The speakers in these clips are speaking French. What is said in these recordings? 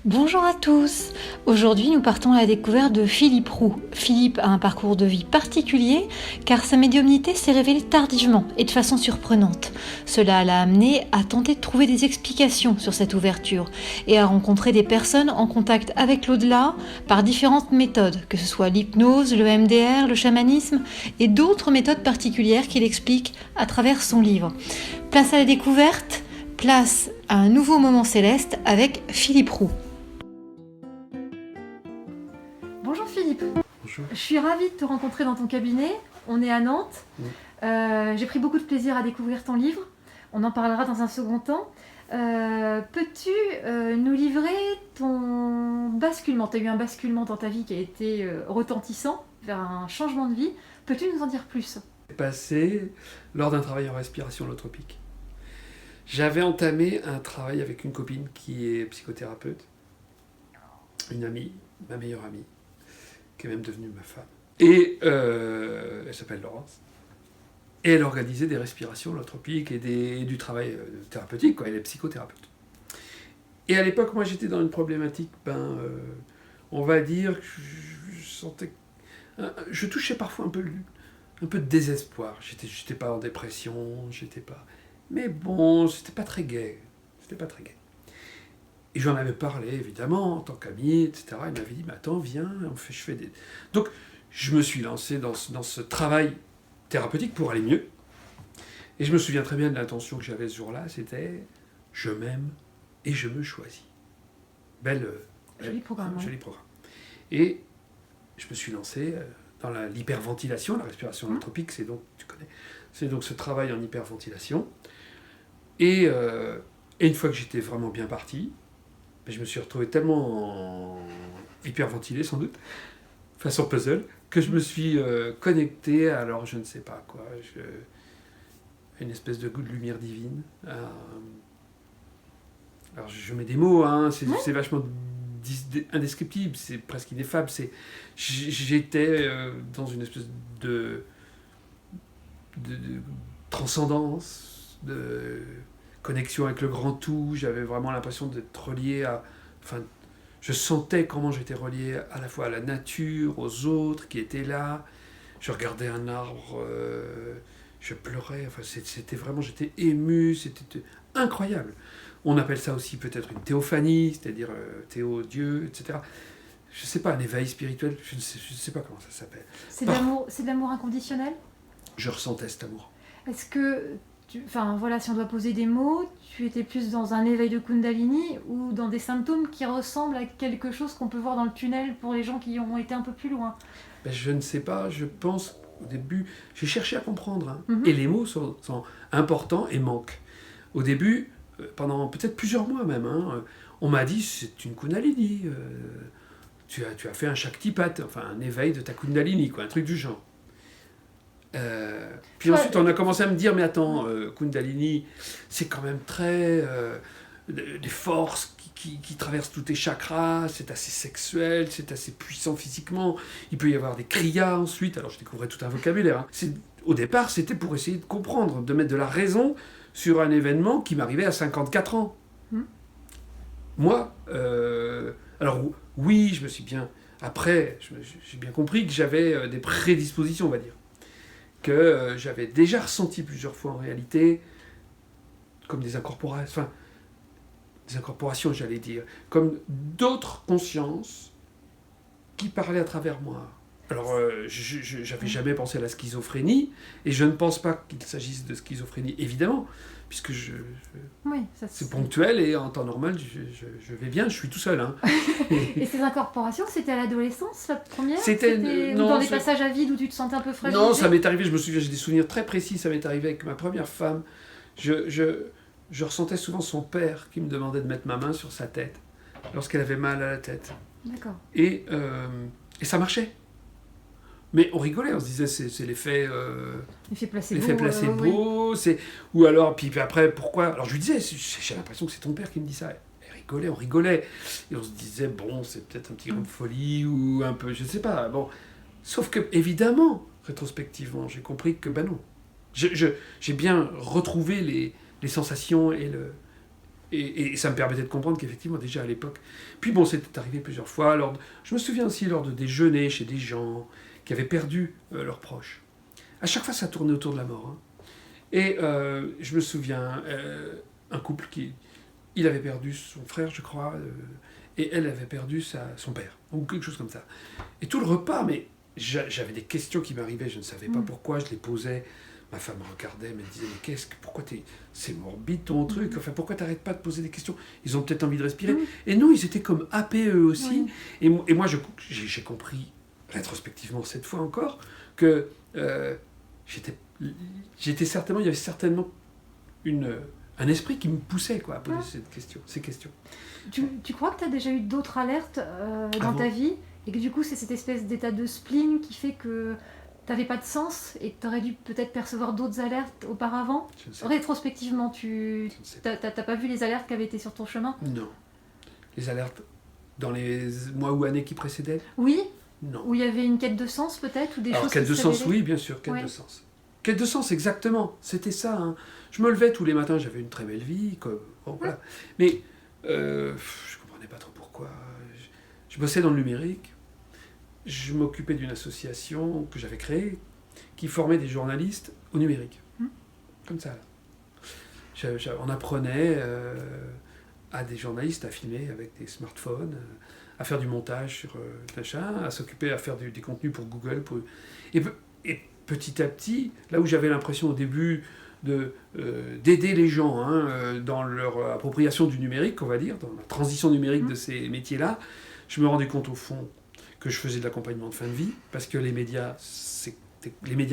Bonjour à tous. Aujourd'hui, nous partons à la découverte de Philippe Roux. Philippe a un parcours de vie particulier car sa médiumnité s'est révélée tardivement et de façon surprenante. Cela l'a amené à tenter de trouver des explications sur cette ouverture et à rencontrer des personnes en contact avec l'au-delà par différentes méthodes, que ce soit l'hypnose, le MDR, le chamanisme et d'autres méthodes particulières qu'il explique à travers son livre. Place à la découverte, place à un nouveau moment céleste avec Philippe Roux. Bonjour Philippe. Bonjour. Je suis ravie de te rencontrer dans ton cabinet. On est à Nantes. J'ai pris beaucoup de plaisir à découvrir ton livre. On en parlera dans un second temps. Peux-tu nous livrer ton basculement ? Tu as eu un basculement dans ta vie qui a été retentissant vers un changement de vie. Peux-tu nous en dire plus ? C'est passé lors d'un travail en respiration holotropique. J'avais entamé un travail avec une copine qui est psychothérapeute, une amie, ma meilleure amie, qui est même devenue ma femme. Et elle s'appelle Laurence. Et elle organisait des respirations holotropiques et du travail thérapeutique, quoi. Elle est psychothérapeute. Et à l'époque, moi, j'étais dans une problématique, on va dire que je sentais... Je touchais parfois un peu de désespoir. J'étais pas en dépression, j'étais pas... Mais bon, c'était pas très gai. Et j'en avais parlé, évidemment, en tant qu'ami, etc. Il m'avait dit, mais attends, viens, je fais des... Donc, je me suis lancé dans ce travail thérapeutique pour aller mieux. Et je me souviens très bien de l'intention que j'avais ce jour-là, c'était « Je m'aime et je me choisis ». Joli programme. Joli programme. Et je me suis lancé dans l'hyperventilation, la respiration holotropique, c'est donc, tu connais, c'est donc ce travail en hyperventilation. Et une fois que j'étais vraiment bien parti, je me suis retrouvé tellement hyperventilé, sans doute, façon puzzle, que je me suis connecté à, alors je ne sais pas quoi, une espèce de lumière divine. Alors je mets des mots, hein, c'est vachement indescriptible, c'est presque ineffable. J'étais dans une espèce de transcendance, de connexion avec le grand tout. J'avais vraiment l'impression d'être relié à... Enfin, je sentais comment j'étais relié à la fois à la nature, aux autres qui étaient là. Je regardais un arbre, je pleurais. Enfin, c'était vraiment... J'étais ému, c'était incroyable. On appelle ça aussi peut-être une théophanie, c'est-à-dire théo, Dieu, etc. Je ne sais pas, un éveil spirituel, je ne sais pas comment ça s'appelle. C'est de l'amour inconditionnel ? Je ressentais cet amour. Est-ce que, si on doit poser des mots, tu étais plus dans un éveil de Kundalini ou dans des symptômes qui ressemblent à quelque chose qu'on peut voir dans le tunnel pour les gens qui ont été un peu plus loin ? Je ne sais pas, je pense au début, j'ai cherché à comprendre, et les mots sont importants et manquent. Au début, pendant peut-être plusieurs mois même, on m'a dit c'est une Kundalini, tu as fait un Shaktipat, enfin un éveil de ta Kundalini, quoi, un truc du genre. Puis ensuite on a commencé à me dire mais attends, Kundalini c'est quand même très des forces qui traversent tous tes chakras, c'est assez sexuel, c'est assez puissant physiquement, il peut y avoir des kriyas ensuite. Alors je découvrais tout un vocabulaire, au départ c'était pour essayer de comprendre, de mettre de la raison sur un événement qui m'arrivait à 54 ans. Moi, alors oui, je me suis bien... Après, j'ai bien compris que j'avais des prédispositions, on va dire. Que j'avais déjà ressenti plusieurs fois en réalité, comme des incorporations, j'allais dire, comme d'autres consciences qui parlaient à travers moi. Alors, j'avais jamais pensé à la schizophrénie, et je ne pense pas qu'il s'agisse de schizophrénie, évidemment, puisque c'est ponctuel, et en temps normal, je vais bien, je suis tout seul. Et ces incorporations, c'était à l'adolescence, la première ? C'était dans des passages à vide où tu te sentais un peu fragilisé ? Non, ça m'est arrivé, je me souviens, j'ai des souvenirs très précis, ça m'est arrivé avec ma première femme. Je ressentais souvent son père qui me demandait de mettre ma main sur sa tête, lorsqu'elle avait mal à la tête. D'accord. Et ça marchait. Mais on rigolait, on se disait c'est l'effet placebo, ou alors puis après pourquoi, alors je lui disais j'ai l'impression que c'est ton père qui me dit ça. On rigolait et on se disait bon c'est peut-être un petit grain de folie ou un peu je sais pas bon, sauf que évidemment rétrospectivement j'ai compris que non, j'ai bien retrouvé les sensations et Et ça me permettait de comprendre qu'effectivement, déjà à l'époque... Puis bon, c'était arrivé plusieurs fois. Je me souviens aussi lors de déjeuners chez des gens qui avaient perdu leurs proches. À chaque fois, ça tournait autour de la mort. Hein. Et je me souviens, un couple il avait perdu son frère, je crois, et elle avait perdu son père, ou quelque chose comme ça. Et tout le repas, mais j'avais des questions qui m'arrivaient, je ne savais pas pourquoi, je les posais. Ma femme me regardait, me disait, mais pourquoi c'est morbide ton truc, enfin pourquoi t'arrêtes pas de poser des questions? Ils ont peut-être envie de respirer. Et non, ils étaient comme happés eux aussi. Et moi, j'ai compris, rétrospectivement cette fois encore, que il y avait certainement un esprit qui me poussait quoi, à poser ces questions. Tu crois que tu as déjà eu d'autres alertes dans ta vie, et que du coup c'est cette espèce d'état de spleen qui fait que tu n'avais pas de sens et que tu aurais dû peut-être percevoir d'autres alertes auparavant? Rétrospectivement, tu n'as pas vu les alertes qui avaient été sur ton chemin? Non. Les alertes dans les mois ou années qui précédaient? Oui. Non. Où il y avait une quête de sens peut-être, ou des choses quête qui de se sens, révélaient? oui, bien sûr, quête de sens. Quête de sens, exactement. C'était ça. Hein. Je me levais tous les matins, j'avais une très belle vie. Voilà. Mais je ne comprenais pas trop pourquoi. Je bossais dans le numérique. Je m'occupais d'une association que j'avais créée qui formait des journalistes au numérique. Comme ça. On apprenait à des journalistes à filmer avec des smartphones, à faire du montage sur machin, à s'occuper à faire des contenus pour Google. Et petit à petit, là où j'avais l'impression au début d'aider les gens dans leur appropriation du numérique, on va dire, dans la transition numérique de ces métiers-là, je me rendais compte au fond que je faisais de l'accompagnement de fin de vie, parce que les médias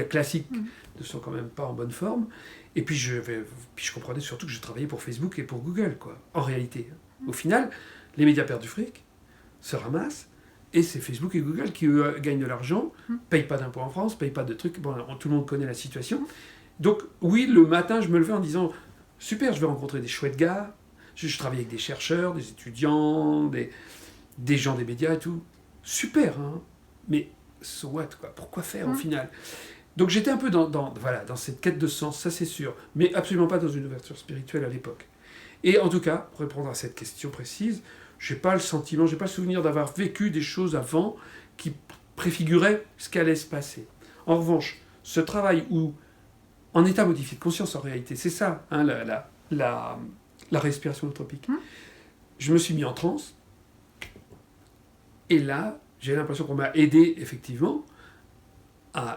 classiques ne sont quand même pas en bonne forme. Et puis je comprenais surtout que je travaillais pour Facebook et pour Google, quoi, en réalité. Au final, les médias perdent du fric, se ramassent, et c'est Facebook et Google qui, eux, gagnent de l'argent, payent pas d'impôts en France, payent pas de trucs. Bon, tout le monde connaît la situation. Donc, oui, le matin, je me levais en disant « Super, je vais rencontrer des chouettes gars. » Je travaillais avec des chercheurs, des étudiants, des gens des médias et tout. Super, hein. Mais so what, quoi. Pourquoi faire, au final? Donc, j'étais un peu dans cette quête de sens, ça c'est sûr. Mais absolument pas dans une ouverture spirituelle à l'époque. Et en tout cas, pour répondre à cette question précise, j'ai pas le souvenir d'avoir vécu des choses avant qui préfiguraient ce qui allait se passer. En revanche, ce travail où, en état modifié de conscience en réalité, c'est ça, hein, la respiration holotropique. Je me suis mis en transe, et là, j'ai l'impression qu'on m'a aidé effectivement,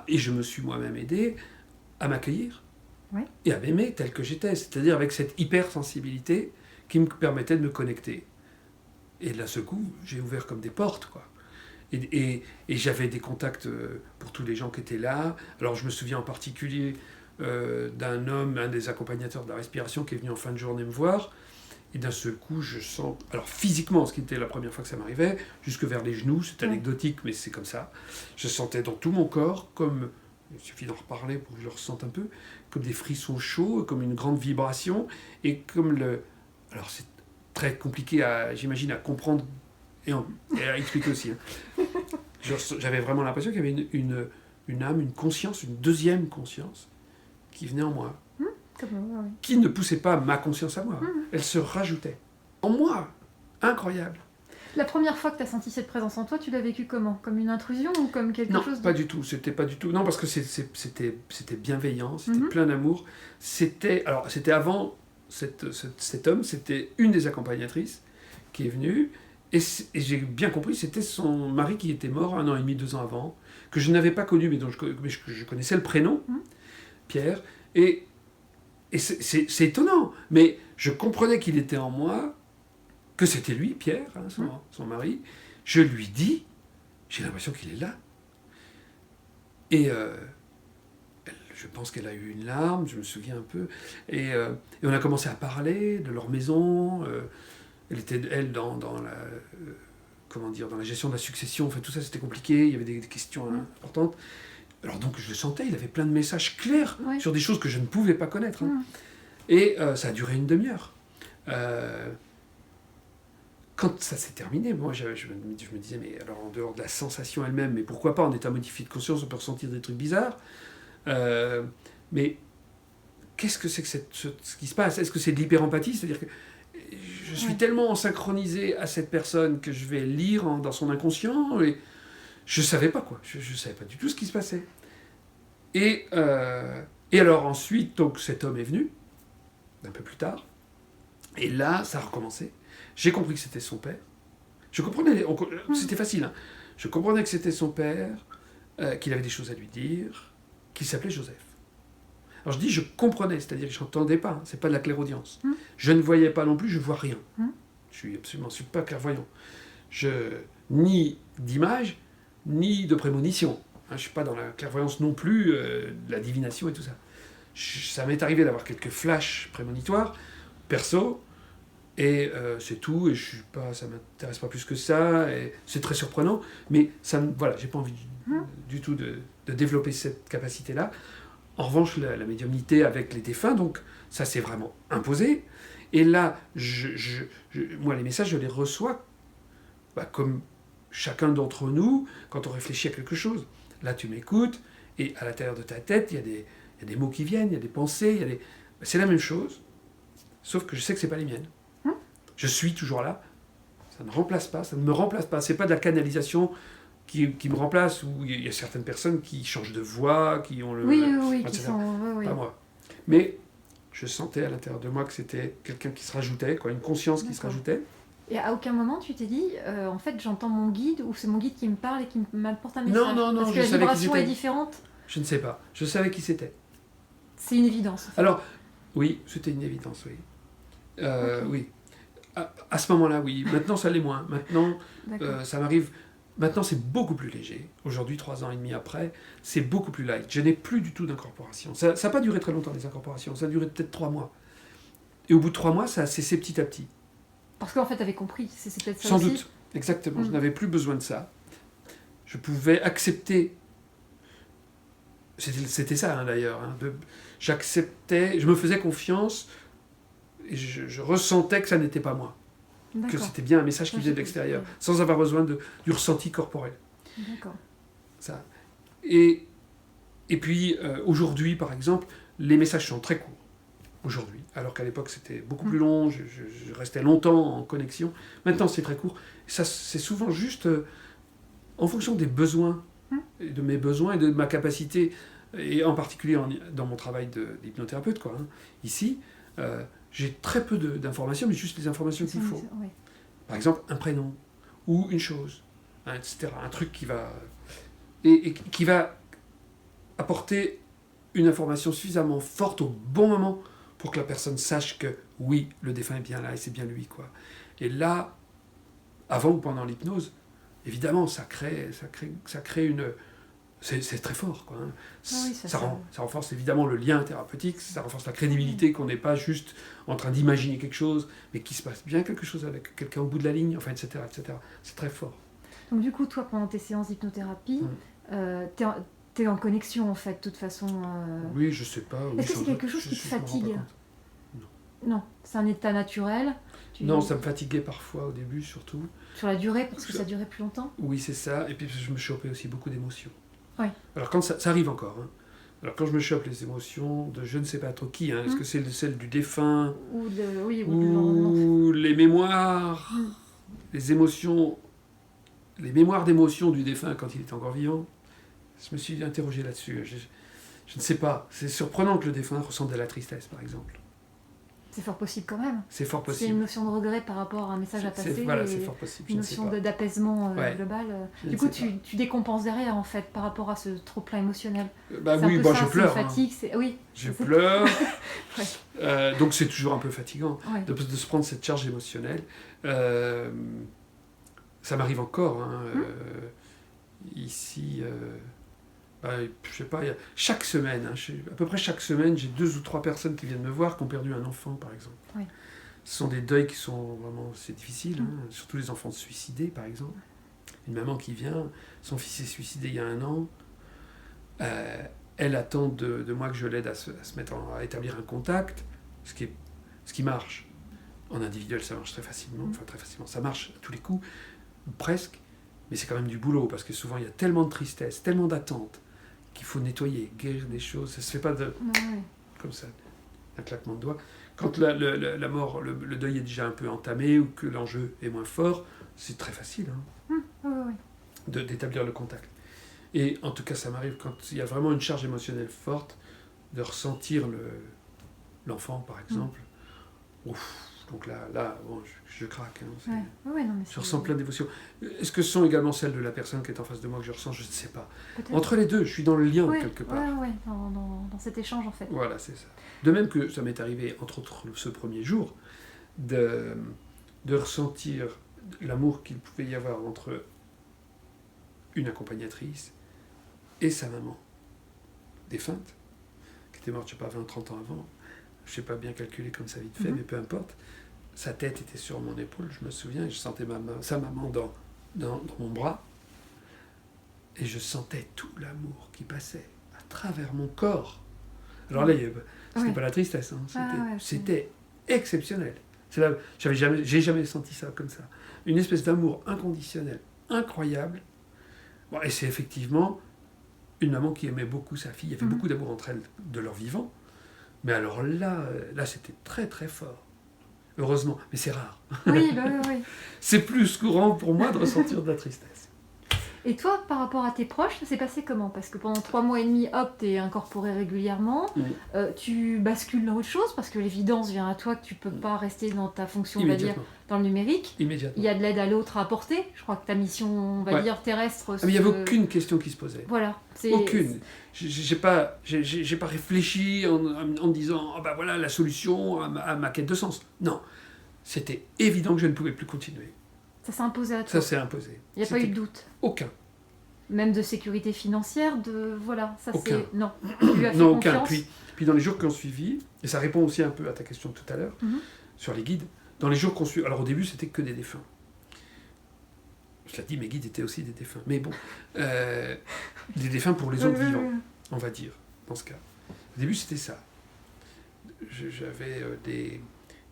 et je me suis moi-même aidé à m'accueillir et à m'aimer tel que j'étais, c'est-à-dire avec cette hypersensibilité qui me permettait de me connecter. Et d'un seul coup, j'ai ouvert comme des portes, quoi. Et j'avais des contacts pour tous les gens qui étaient là. Alors je me souviens en particulier d'un homme, un des accompagnateurs de la respiration, qui est venu en fin de journée me voir. Et d'un seul coup, je sens... Alors physiquement, ce qui était la première fois que ça m'arrivait, jusque vers les genoux, c'est anecdotique, mais c'est comme ça. Je sentais dans tout mon corps, comme... Il suffit d'en reparler pour que je le ressente un peu, comme des frissons chauds, comme une grande vibration, et comme le... Alors c'est très compliqué, j'imagine, à comprendre et à expliquer aussi. Hein. J'avais vraiment l'impression qu'il y avait une âme, une conscience, une deuxième conscience qui venait en moi. Qui ne poussait pas ma conscience à moi. Elle se rajoutait. En moi. Incroyable. La première fois que tu as senti cette présence en toi, tu l'as vécu comment? Comme une intrusion ou comme quelque chose Non, pas du tout. C'était pas du tout. Non, parce que c'était bienveillant, c'était plein d'amour. C'était avant cet homme, c'était une des accompagnatrices qui est venue. Et j'ai bien compris, c'était son mari qui était mort 1 an et demi, 2 ans avant, que je n'avais pas connu, mais dont je connaissais le prénom, Pierre. Et c'est étonnant, mais je comprenais qu'il était en moi, que c'était lui, Pierre, hein, son mari. Je lui dis, j'ai l'impression qu'il est là. Et je pense qu'elle a eu une larme, je me souviens un peu. Et on a commencé à parler de leur maison. Elle était, dans la gestion de la succession. Enfin, tout ça, c'était compliqué. Il y avait des questions importantes. Alors donc, je le sentais, il avait plein de messages clairs sur des choses que je ne pouvais pas connaître. Hein. Et ça a duré une demi-heure. Quand ça s'est terminé, moi, je me disais, mais alors en dehors de la sensation elle-même, mais pourquoi pas en état modifié de conscience, on peut ressentir des trucs bizarres. Mais qu'est-ce que c'est que ce qui se passe? Est-ce que c'est de l'hyper-empathie? C'est-à-dire que je suis tellement synchronisé à cette personne que je vais lire dans son inconscient, et je savais pas quoi, je savais pas du tout ce qui se passait. Et alors ensuite, donc cet homme est venu, un peu plus tard, et là, ça a recommencé. J'ai compris que c'était son père. Je comprenais, c'était facile, hein. Je comprenais que c'était son père, qu'il avait des choses à lui dire, qu'il s'appelait Joseph. Alors je dis je comprenais, c'est-à-dire que je n'entendais pas, hein, c'est pas de la clairaudience. Je ne voyais pas non plus, je vois rien. Je suis absolument pas clairvoyant. Ni d'image, ni de prémonition. Hein, je ne suis pas dans la clairvoyance non plus, de la divination et tout ça. Ça m'est arrivé d'avoir quelques flashs prémonitoires, perso, et c'est tout, et ça ne m'intéresse pas plus que ça, et c'est très surprenant, mais voilà, j'ai pas envie du tout de développer cette capacité-là. En revanche, la médiumnité avec les défunts, donc ça s'est vraiment imposé. Et là, moi, les messages, je les reçois comme chacun d'entre nous quand on réfléchit à quelque chose. Là, tu m'écoutes, et à l'intérieur de ta tête, il y a des mots qui viennent, il y a des pensées, c'est la même chose, sauf que je sais que ce n'est pas les miennes. Je suis toujours là, ça ne remplace pas, ça ne me remplace pas. C'est pas de la canalisation qui me remplace, où il y a certaines personnes qui changent de voix, qui ont le... Oui, etc. qui sont... Pas moi. Mais je sentais à l'intérieur de moi que c'était quelqu'un qui se rajoutait, une conscience qui se rajoutait. Et à aucun moment tu t'es dit, en fait j'entends mon guide, ou c'est mon guide qui me parle et qui m'apporte un message? Non, parce que je la savais vibration est différente. Je ne sais pas, je savais qui c'était. C'est une évidence. En fait. Alors, oui, c'était une évidence, oui. Okay. Oui. À ce moment-là, oui. Maintenant, ça l'est moins. Maintenant, ça m'arrive... Maintenant, c'est beaucoup plus léger. Aujourd'hui, 3 ans et demi après, c'est beaucoup plus light. Je n'ai plus du tout d'incorporation. Ça n'a pas duré très longtemps, les incorporations. Ça a duré peut-être 3 mois. Et au bout de 3 mois, ça a cessé petit à petit. Parce qu'en fait, tu avais compris. C'est peut-être ça Sans aussi. doute. Exactement. Je n'avais plus besoin de ça. Je pouvais accepter... C'était ça, hein, d'ailleurs. Hein, j'acceptais... Je me faisais confiance... Et je ressentais que ça n'était pas moi. Que c'était bien un message qui venait de l'extérieur, sans avoir besoin du ressenti corporel. D'accord. Ça. Et puis, aujourd'hui, par exemple, les messages sont très courts. Aujourd'hui. Alors qu'à l'époque, c'était beaucoup plus long, je restais longtemps en connexion. Maintenant, c'est très court. Ça, c'est souvent juste en fonction des besoins, et de mes besoins et de ma capacité, et en particulier dans mon travail d'hypnothérapeute, ici, j'ai très peu d'informations, mais juste les informations qu'il faut. Oui. Par exemple, un prénom, ou une chose, etc. Un truc qui va... Et qui va apporter une information suffisamment forte au bon moment pour que la personne sache que, oui, le défunt est bien là, et c'est bien lui, Et là, avant ou pendant l'hypnose, évidemment, ça crée une... C'est très fort, ça renforce évidemment le lien thérapeutique, ça renforce la crédibilité qu'on n'est pas juste en train d'imaginer quelque chose, mais qu'il se passe bien quelque chose avec quelqu'un au bout de la ligne, etc., etc. C'est très fort. Donc du coup, toi, pendant tes séances d'hypnothérapie, t'es en connexion, en fait, de toute façon... Oui, je sais pas. Est-ce que c'est quelque chose qui te fatigue? Non, c'est un état naturel. Non, ça me fatiguait parfois au début, surtout. Sur la durée, parce que ça durait plus longtemps? Oui, c'est ça, et puis je me chopais aussi beaucoup d'émotions. Oui. Alors quand ça arrive encore, Alors quand je me chope les émotions de je ne sais pas trop qui, est-ce que c'est celle du défunt, ou les mémoires, les émotions, les mémoires d'émotions du défunt quand il était encore vivant, je me suis interrogé là-dessus. Je ne sais pas, c'est surprenant que le défunt ressente de la tristesse, par exemple. C'est fort possible quand même. C'est fort possible. C'est une notion de regret par rapport à un message à passer. C'est fort possible. Une notion d'apaisement global. Du coup, tu décompenses derrière, en fait, par rapport à ce trop-plein émotionnel. Oui, je pleure. C'est une fatigue, oui. Je pleure. Donc c'est toujours un peu fatigant de se prendre cette charge émotionnelle. Ça m'arrive encore. Ici... je sais pas, chaque semaine, à peu près chaque semaine, j'ai 2 ou 3 personnes qui viennent me voir qui ont perdu un enfant, par exemple. Oui. Ce sont des deuils qui sont vraiment, c'est difficile, surtout les enfants suicidés, par exemple. Une maman qui vient, son fils s'est suicidé il y a 1 an, elle attend de moi que je l'aide à établir un contact, ce qui marche. En individuel, ça marche très facilement, ça marche à tous les coups, presque, mais c'est quand même du boulot, parce que souvent il y a tellement de tristesse, tellement d'attente, qu'il faut nettoyer, guérir des choses. Ça se fait pas comme ça, un claquement de doigts. Quand la mort, le deuil est déjà un peu entamé ou que l'enjeu est moins fort, c'est très facile d'établir le contact. Et en tout cas, ça m'arrive quand il y a vraiment une charge émotionnelle forte, de ressentir l'enfant, par exemple. Ouf, donc là bon, je craque. Je ressens plein d'émotions. Est-ce que ce sont également celles de la personne qui est en face de moi que je ressens? Je ne sais pas. Peut-être. Entre les deux, je suis dans le lien quelque part. Dans cet échange en fait. Voilà, c'est ça. De même que ça m'est arrivé, entre autres, ce premier jour, de ressentir l'amour qu'il pouvait y avoir entre une accompagnatrice et sa maman, défunte, qui était morte, je ne sais pas, 20-30 ans avant. Je ne sais pas bien calculer comme ça vite fait, mais peu importe. Sa tête était sur mon épaule, je me souviens, et je sentais sa maman dans mon bras. Et je sentais tout l'amour qui passait à travers mon corps. Alors là, c'était pas la tristesse, c'était exceptionnel. J'ai jamais senti ça comme ça. Une espèce d'amour inconditionnel, incroyable. Bon, et c'est effectivement une maman qui aimait beaucoup sa fille. Il y avait beaucoup d'amour entre elles de leur vivant. Mais alors là, c'était très très fort. Heureusement, mais c'est rare. Oui. C'est plus courant pour moi de ressentir de la tristesse. Et toi, par rapport à tes proches, ça s'est passé comment? Parce que pendant 3 mois et demi, hop, t'es incorporé régulièrement. Tu bascules dans autre chose parce que l'évidence vient à toi que tu peux pas rester dans ta fonction, on va dire, dans le numérique. Immédiatement. Il y a de l'aide à l'autre à apporter. Je crois que ta mission, on va dire, terrestre... mais il n'y avait aucune question qui se posait. Voilà. Aucune. J'ai pas réfléchi en me disant oh, voilà la solution à ma quête de sens. Non. C'était évident que je ne pouvais plus continuer. Ça s'est imposé à toi. Ça s'est imposé. Il n'y a pas eu de doute. Aucun. Même de sécurité financière, Aucun. Non. Tu lui as fait non, confiance. aucun. Puis dans les jours qui ont suivi, et ça répond aussi un peu à ta question de tout à l'heure, sur les guides, dans les jours qui ont suivi, alors au début c'était que des défunts. Cela dit, mes guides étaient aussi des défunts. Mais bon, des défunts pour les autres vivants, on va dire, dans ce cas. Au début c'était ça. J'avais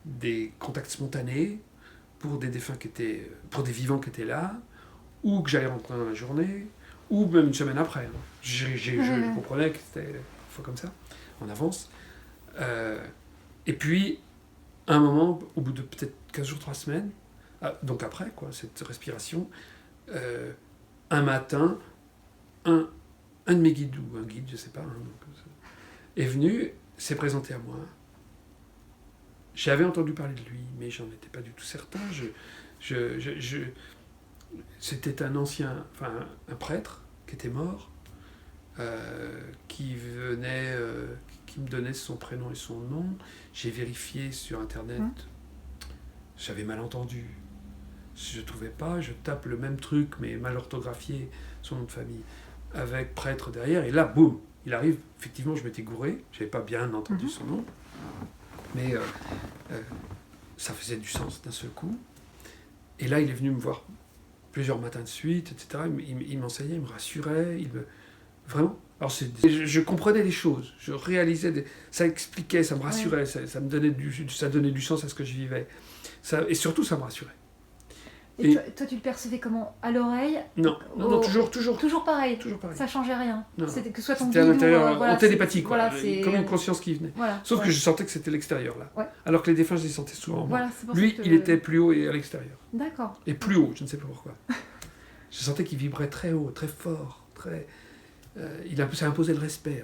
des contacts spontanés pour des défunts pour des vivants qui étaient là, ou que j'allais rentrer dans la journée, ou même une semaine après. Je comprenais que c'était fois comme ça, en avance. Et puis, à un moment, au bout de peut-être 15 jours, 3 semaines, donc après, cette respiration, un matin, un de mes guides, ou un guide, je ne sais pas, est venu, s'est présenté à moi. J'avais entendu parler de lui, mais j'en étais pas du tout certain. C'était un prêtre qui était mort, qui me donnait son prénom et son nom. J'ai vérifié sur Internet, j'avais mal entendu. Je ne trouvais pas, je tape le même truc, mais mal orthographié, son nom de famille, avec prêtre derrière, et là, boum, il arrive. Effectivement, je m'étais gouré, je n'avais pas bien entendu son nom, mais ça faisait du sens d'un seul coup. Et là, il est venu me voir plusieurs matins de suite, etc. Il m'enseignait, il me rassurait, vraiment. Alors je comprenais les choses, je réalisais, ça expliquait, ça me rassurait, ça donnait du sens à ce que je vivais. Et surtout, ça me rassurait. Et toi, tu le percevais comment? À l'oreille? Non, toujours. Toujours pareil. Toujours pareil. Ça changeait rien. Non. C'était que soit ton guide à l'intérieur, en télépathie, comme une conscience qui venait. Voilà, Sauf que je sentais que c'était l'extérieur, là. Ouais. Alors que les défunts, je les sentais souvent en moi. Voilà, c'est pour Lui, ça que... il était plus haut et à l'extérieur. D'accord. Et plus haut, je ne sais pas pourquoi. Je sentais qu'il vibrait très haut, très fort, très... ça imposait le respect.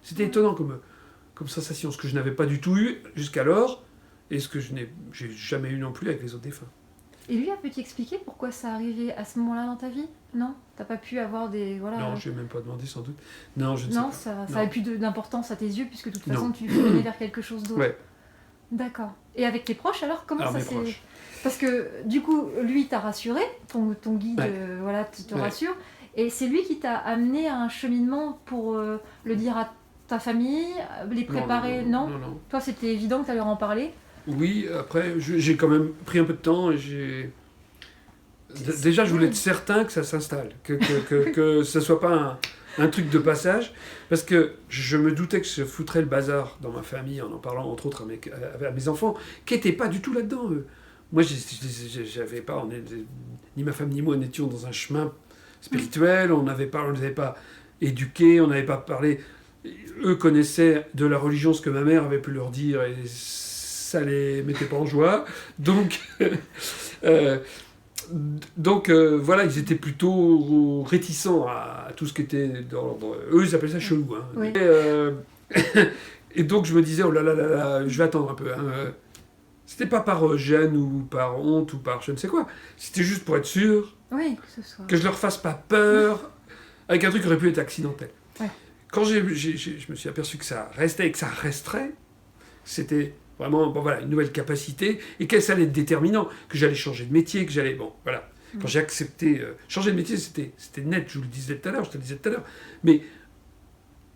C'était étonnant comme sensation, ce que je n'avais pas du tout eu jusqu'alors, et ce que j'ai jamais eu non plus avec les autres défunts. Et lui a pu t'expliquer pourquoi ça arrivait à ce moment-là dans ta vie? Non? T'as pas pu avoir des... Non, je ne vais même pas demandé sans doute. Non, je ne sais pas. Ça n'avait plus d'importance à tes yeux, puisque de toute façon tu venais vers quelque chose d'autre. Ouais. D'accord. Et avec tes proches alors, comment ça s'est... Proches. Parce que du coup, lui t'a rassuré, ton guide te rassure, et c'est lui qui t'a amené à un cheminement pour le dire à ta famille, les préparer, non. Toi, c'était évident que tu allais leur en parler? Oui, après, j'ai quand même pris un peu de temps et déjà, je voulais être certain que ça s'installe, que ce ne soit pas un truc de passage, parce que je me doutais que je foutrais le bazar dans ma famille en parlant, entre autres, à mes enfants, qui n'étaient pas du tout là-dedans, eux. Moi, j'avais pas, ni ma femme ni moi n'étions dans un chemin spirituel, on n'avait pas éduqué, on n'avait pas parlé. Eux connaissaient de la religion ce que ma mère avait pu leur dire, et ça les mettait pas en joie. Donc, voilà, ils étaient plutôt réticents à tout ce qui était dans l'ordre. Eux, ils appellent ça chelou. Hein. Oui. Et donc, je me disais, oh là là là là, je vais attendre un peu. Hein. C'était pas par gêne ou par honte ou par je ne sais quoi. C'était juste pour être sûr Oui, que ce soit. que je leur fasse pas peur avec un truc qui aurait pu être accidentel. Ouais. Quand je me suis aperçu que ça restait et que ça resterait, c'était vraiment voilà, une nouvelle capacité et que ça allait être déterminant, que j'allais changer de métier, que j'allais... Bon, voilà. Quand j'ai accepté... changer de métier, c'était net, je te le disais tout à l'heure. Mais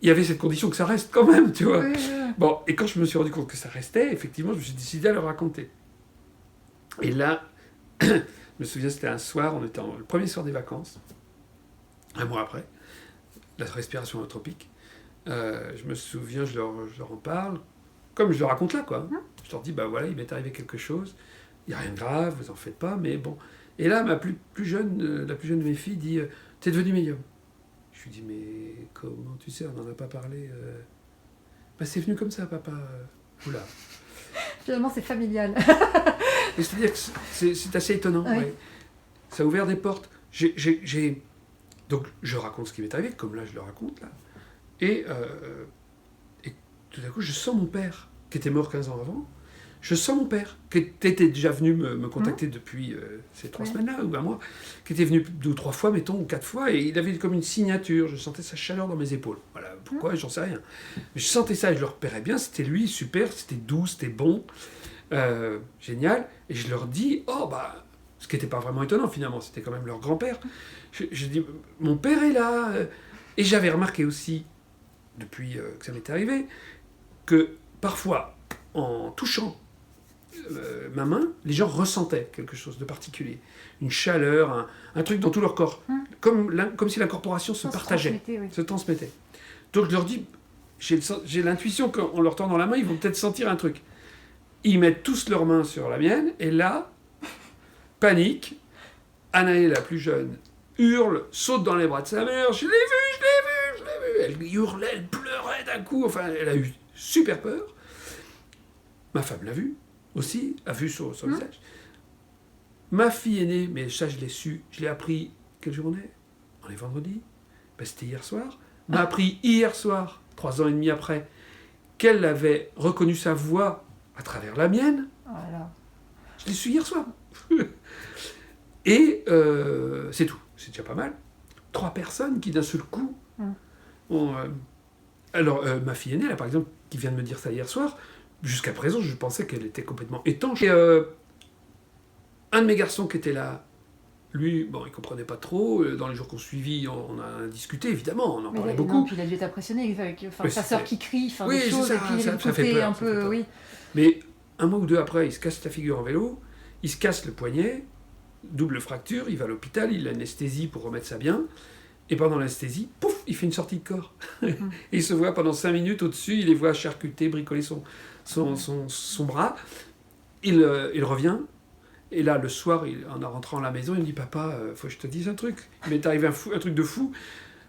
il y avait cette condition que ça reste quand même, tu vois. Oui. Bon, et quand je me suis rendu compte que ça restait, effectivement, je me suis décidé à le raconter. Et là, je me souviens, c'était un soir, on était le premier soir des vacances, un mois après, la respiration holotropique. Je me souviens, je leur en parle, comme je le raconte là, quoi. Je leur dis, bah voilà, il m'est arrivé quelque chose, il n'y a rien de grave, vous en faites pas, mais bon. Et là, la plus jeune de mes filles dit, t'es devenu médium. Je lui dis, mais comment tu sais, on n'en a pas parlé Bah c'est venu comme ça, papa. Oula. Finalement, c'est familial. C'est-à-dire que c'est assez étonnant. Oui. Ouais. Ça a ouvert des portes. Donc, je raconte ce qui m'est arrivé, comme là, je le raconte, là. Et tout à coup, je sens mon père, qui était mort 15 ans avant. Je sens mon père, qui était déjà venu me contacter depuis ces 3 semaines-là, ou un mois, qui était venu 2 ou 3 fois, mettons, ou 4 fois, et il avait comme une signature. Je sentais sa chaleur dans mes épaules. Voilà, pourquoi, j'en sais rien. Mais je sentais ça, et je le repérais bien. C'était lui, super, c'était doux, c'était bon. Génial. Et je leur dis, oh, bah... Ce qui n'était pas vraiment étonnant, finalement. C'était quand même leur grand-père. Je dis, mon père est là. Et j'avais remarqué aussi, depuis que ça m'était arrivé, que parfois, en touchant ma main, les gens ressentaient quelque chose de particulier. Une chaleur, un truc dans tout leur corps. Comme si l'incorporation se partageait, se transmettait. Donc je leur dis, j'ai l'intuition qu'en leur tendant la main, ils vont peut-être sentir un truc. Ils mettent tous leurs mains sur la mienne, et là, panique, Anaë, la plus jeune, hurle, saute dans les bras de sa mère, je l'ai vu. Elle hurlait, elle pleurait d'un coup, enfin, elle a eu super peur. Ma femme l'a vu aussi, a vu son visage. Ma fille aînée, mais ça je l'ai su, je l'ai appris, quelle journée ? On est vendredi ? Ben, c'était hier soir. M'a appris hier soir, 3 ans et demi après, qu'elle avait reconnu sa voix à travers la mienne. Voilà. Je l'ai su hier soir. Et c'est tout, c'est déjà pas mal. 3 personnes qui d'un seul coup ont... Alors, ma fille aînée, là, par exemple, qui vient de me dire ça hier soir, jusqu'à présent, je pensais qu'elle était complètement étanche. Et un de mes garçons qui était là, lui, bon, il comprenait pas trop. Dans les jours qu'on suivit, on a discuté, évidemment, on en parlait beaucoup. Non, puis il a dû être impressionné avec sa sœur qui crie, des choses, et puis ça fait peur, un peu, oui. Mais un mois ou 2 après, il se casse la figure en vélo, il se casse le poignet, double fracture, il va à l'hôpital, il a l'anesthésie pour remettre ça bien, et pendant l'anesthésie, pouf, il fait une sortie de corps. Et il se voit pendant 5 minutes au-dessus, il les voit charcuter, bricoler son bras, il revient, et là, le soir, en rentrant à la maison, il me dit « Papa, faut que je te dise un truc. Il m'est arrivé un truc de fou.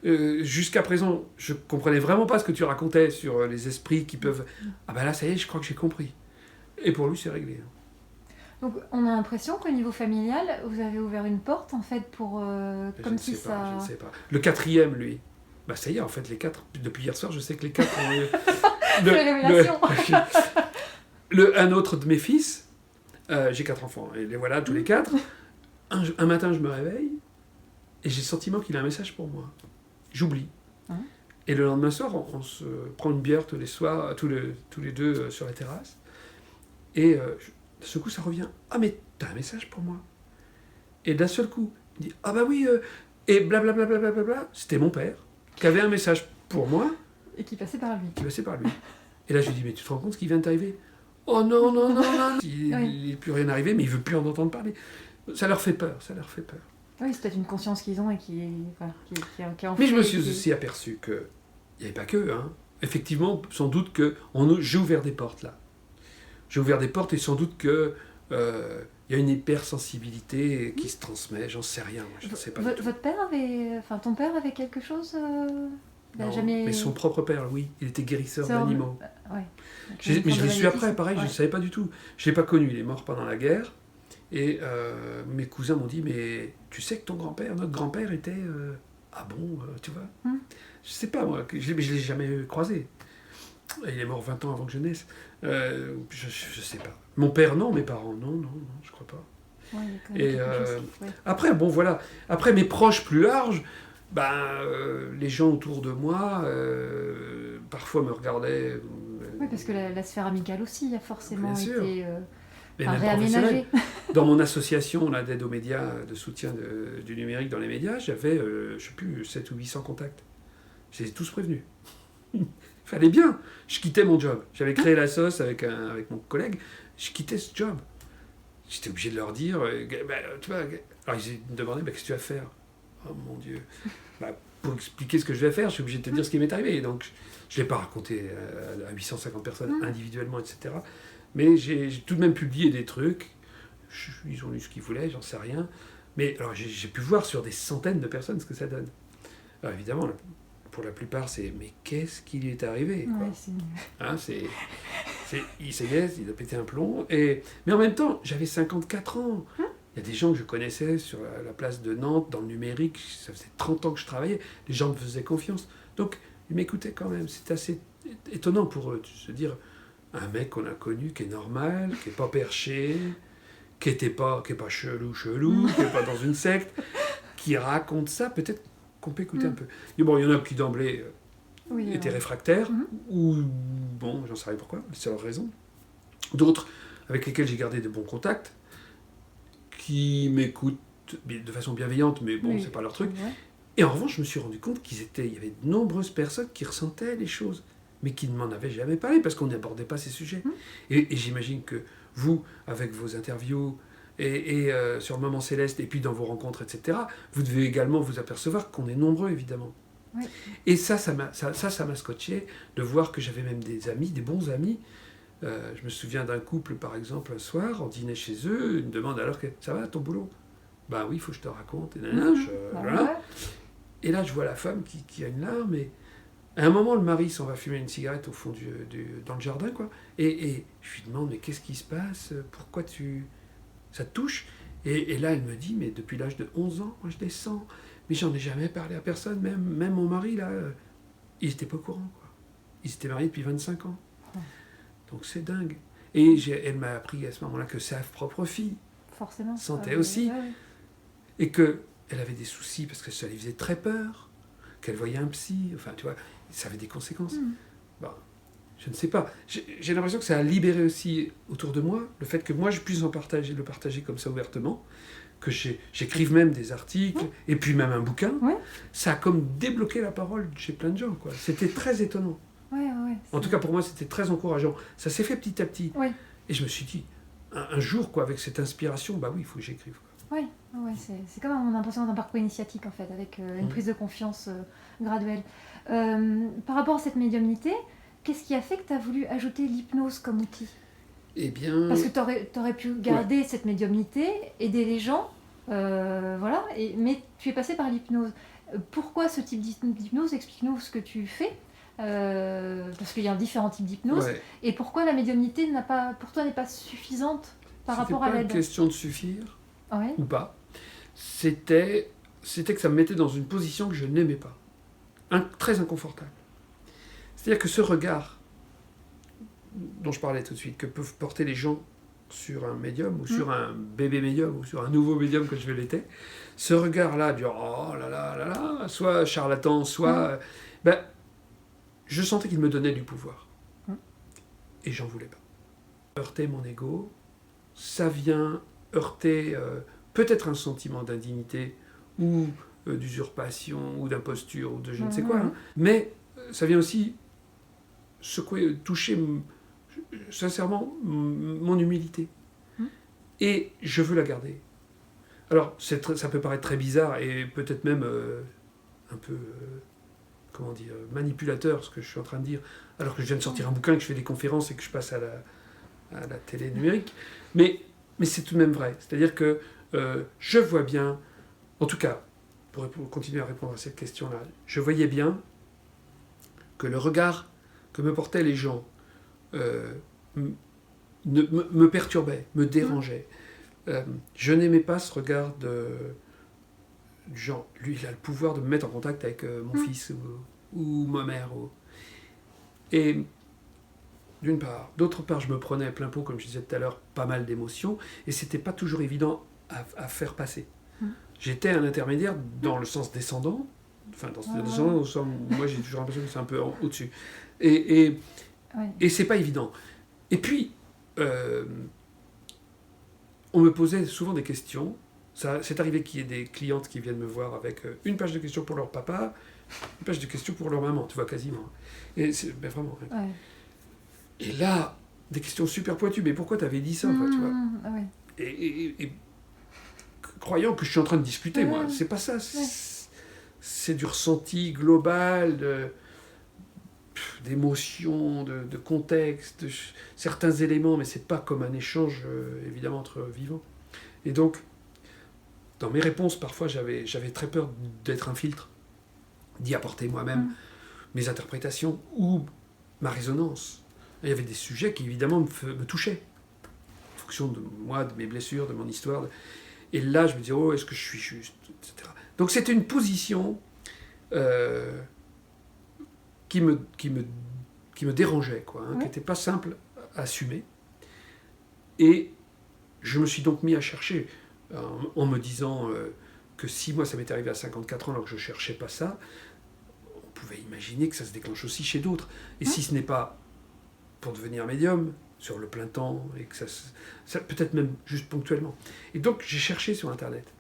Jusqu'à présent, je comprenais vraiment pas ce que tu racontais sur les esprits qui peuvent... Ah ben là, ça y est, je crois que j'ai compris. » Et pour lui, c'est réglé. Donc, on a l'impression qu'au niveau familial, vous avez ouvert une porte, en fait, pour... comme si ça... Je ne sais pas. Le 4e, lui. Bah ça y est, en fait, les 4... Depuis hier soir, je sais que les 4 ont... révélation. Un autre de mes fils... j'ai 4 enfants, et les voilà tous les 4. Un matin, je me réveille, et j'ai le sentiment qu'il a un message pour moi. J'oublie. Et le lendemain soir, on se prend une bière tous les soirs, tous les deux sur la terrasse. Et d'un seul coup, ça revient. « Ah, mais t'as un message pour moi ?» Et d'un seul coup, il dit « Ah bah oui, et blablabla. C'était mon père, qui avait un message pour moi. Et qui passait par lui. Et là, je lui dis « Mais tu te rends compte ce qui vient de t'arriver ?» Oh non. Il n'est plus rien arrivé, mais il ne veut plus en entendre parler. Ça leur fait peur. Oui, c'est peut-être une conscience qu'ils ont et qui a Mais je me suis aussi aperçu qu'il n'y avait pas que. Effectivement, sans doute que j'ai ouvert des portes là. J'ai ouvert des portes et sans doute que y a une hypersensibilité qui se transmet, j'en sais rien, moi, je ne sais pas. Votre père avait... Enfin, ton père avait quelque chose n'a Non, jamais... mais son propre père, oui, il était guérisseur Ça, d'animaux. Ouais. Mais je l'ai su après, pareil, je Ouais. ne savais pas du tout. Je ne l'ai pas connu, il est mort pendant la guerre. Et mes cousins m'ont dit, mais tu sais que ton grand-père, notre grand-père était... Ah bon, tu vois Je sais pas, moi, je ne l'ai jamais croisé. Il est mort 20 ans avant que je naisse. Je sais pas. Mon père, non, mes parents, non, je crois pas. Ouais, Et après, bon, voilà. Après, mes proches plus larges, les gens autour de moi, parfois me regardaient... Oui, parce que la sphère amicale aussi a forcément été mais même réaménagée. Dans mon association d'aide aux médias, de soutien du numérique dans les médias, j'avais, je sais plus, 700 ou 800 contacts. Je les ai tous prévenus. Fallait bien. Je quittais mon job. J'avais créé la sauce avec mon collègue. Je quittais ce job. J'étais obligé de leur dire, tu vois, alors ils me demandaient, qu'est-ce que tu vas faire? Oh mon Dieu. Pour expliquer ce que je vais faire, je suis obligé de te dire ce qui m'est arrivé. Donc, je ne l'ai pas raconté à 850 personnes individuellement, etc. Mais j'ai tout de même publié des trucs. Ils ont lu ce qu'ils voulaient, j'en sais rien. Mais alors, j'ai pu voir sur des centaines de personnes ce que ça donne. Alors, évidemment, pour la plupart, c'est « mais qu'est-ce qui lui est arrivé ?» il a pété un plomb. Mais en même temps, j'avais 54 ans. Il y a des gens que je connaissais sur la place de Nantes, dans le numérique, ça faisait 30 ans que je travaillais, les gens me faisaient confiance. Donc, ils m'écoutaient quand même. C'est assez étonnant pour eux de se dire, un mec qu'on a connu, qui est normal, qui n'est pas perché, qui n'est pas chelou, qui n'est pas dans une secte, qui raconte ça, peut-être qu'on peut écouter un peu. Et bon, il y en a qui d'emblée étaient réfractaires, ou bon, j'en sais rien pourquoi, c'est leur raison. D'autres avec lesquels j'ai gardé de bons contacts, qui m'écoutent de façon bienveillante, mais bon, c'est pas leur truc. Et en revanche, je me suis rendu compte il y avait de nombreuses personnes qui ressentaient les choses, mais qui ne m'en avaient jamais parlé, parce qu'on n'abordait pas ces sujets. Et j'imagine que vous, avec vos interviews, et sur Moment Céleste, et puis dans vos rencontres, etc., vous devez également vous apercevoir qu'on est nombreux, évidemment. Oui. Et ça m'a scotché, de voir que j'avais même des amis, des bons amis. Je me souviens d'un couple, par exemple, un soir, on dînait chez eux, ils me demandent alors que ça va ton boulot? Ben oui, il faut que je te raconte. Et là, je vois la femme qui a une larme, et à un moment, le mari s'en va fumer une cigarette au fond dans le jardin, quoi. Et je lui demande, mais qu'est-ce qui se passe? Pourquoi ça te touche? Et là, elle me dit, mais depuis l'âge de 11 ans, moi je descends, mais j'en ai jamais parlé à personne, même mon mari, là, il n'était pas au courant, quoi. Ils étaient mariés depuis 25 ans. Donc c'est dingue. Et elle m'a appris à ce moment-là que sa propre fille sentait aussi. Et qu'elle avait des soucis parce que ça lui faisait très peur, qu'elle voyait un psy, enfin tu vois, ça avait des conséquences. Bon, je ne sais pas. J'ai l'impression que ça a libéré aussi autour de moi le fait que moi je puisse le partager comme ça ouvertement, que j'écrive même des articles, et puis même un bouquin. Ça a comme débloqué la parole chez plein de gens, quoi. C'était très étonnant. En tout cas, pour moi, c'était très encourageant. Ça s'est fait petit à petit. Et je me suis dit, un jour, quoi, avec cette inspiration, il faut que j'écrive. C'est comme on a l'impression d'un parcours initiatique, en fait, avec une prise de confiance graduelle. Par rapport à cette médiumnité, qu'est-ce qui a fait que tu as voulu ajouter l'hypnose comme outil? Eh bien... Parce que tu aurais pu garder cette médiumnité, aider les gens, mais tu es passé par l'hypnose. Pourquoi ce type d'hypnose? Explique-nous ce que tu fais. Parce qu'il y a différents types d'hypnose, et pourquoi la médiumnité pour toi n'est pas suffisante par rapport à l'aide? C'était pas une question de suffire ou pas, c'était que ça me mettait dans une position que je n'aimais pas, très inconfortable. C'est-à-dire que ce regard dont je parlais tout de suite, que peuvent porter les gens sur un médium, ou sur un bébé médium, ou sur un nouveau médium que je l'étais, ce regard-là du « oh là là là là », soit charlatan, soit... je sentais qu'il me donnait du pouvoir. Et j'en voulais pas. Heurter mon ego, ça vient heurter peut-être un sentiment d'indignité, ou d'usurpation, ou d'imposture, ou de je ne sais quoi. Mais ça vient aussi secouer, toucher sincèrement mon humilité. Et je veux la garder. Alors, ça peut paraître très bizarre, et peut-être même un peu... manipulateur, ce que je suis en train de dire, alors que je viens de sortir un bouquin, que je fais des conférences et que je passe à la télé numérique. Mais c'est tout de même vrai. C'est-à-dire que je vois bien, en tout cas, pour continuer à répondre à cette question-là, je voyais bien que le regard que me portaient les gens me perturbait, me dérangeait. Je n'aimais pas ce regard du genre, lui, il a le pouvoir de me mettre en contact avec mon fils ou ma mère. Et d'une part. D'autre part, je me prenais à plein pot, comme je disais tout à l'heure, pas mal d'émotions, et c'était pas toujours évident à faire passer. J'étais un intermédiaire dans le sens descendant, enfin dans le sens, moi j'ai toujours l'impression que c'est un peu au-dessus. Et c'est pas évident. Et puis, on me posait souvent des questions. C'est arrivé qu'il y ait des clientes qui viennent me voir avec une page de questions pour leur papa, une page de questions pour leur maman, tu vois, quasiment. Et ben vraiment. Ouais. Et là, des questions super pointues. Mais pourquoi t'avais dit ça, tu vois et croyant que je suis en train de discuter, moi. C'est pas ça. C'est du ressenti global, d'émotions, de contexte, de certains éléments, mais c'est pas comme un échange, évidemment, entre vivants. Et donc, dans mes réponses, parfois, j'avais très peur d'être un filtre, d'y apporter moi-même mes interprétations ou ma résonance. Il y avait des sujets qui, évidemment, me touchaient, en fonction de moi, de mes blessures, de mon histoire. Et là, je me disais, est-ce que je suis juste, etc. Donc, c'était une position qui me dérangeait, quoi, qui n'était pas simple à assumer. Et je me suis donc mis à chercher, en me disant que si moi, ça m'était arrivé à 54 ans, alors que je ne cherchais pas ça, on pouvait imaginer que ça se déclenche aussi chez d'autres. Et si ce n'est pas pour devenir médium, sur le plein temps, et que ça peut-être même juste ponctuellement. Et donc, j'ai cherché sur Internet.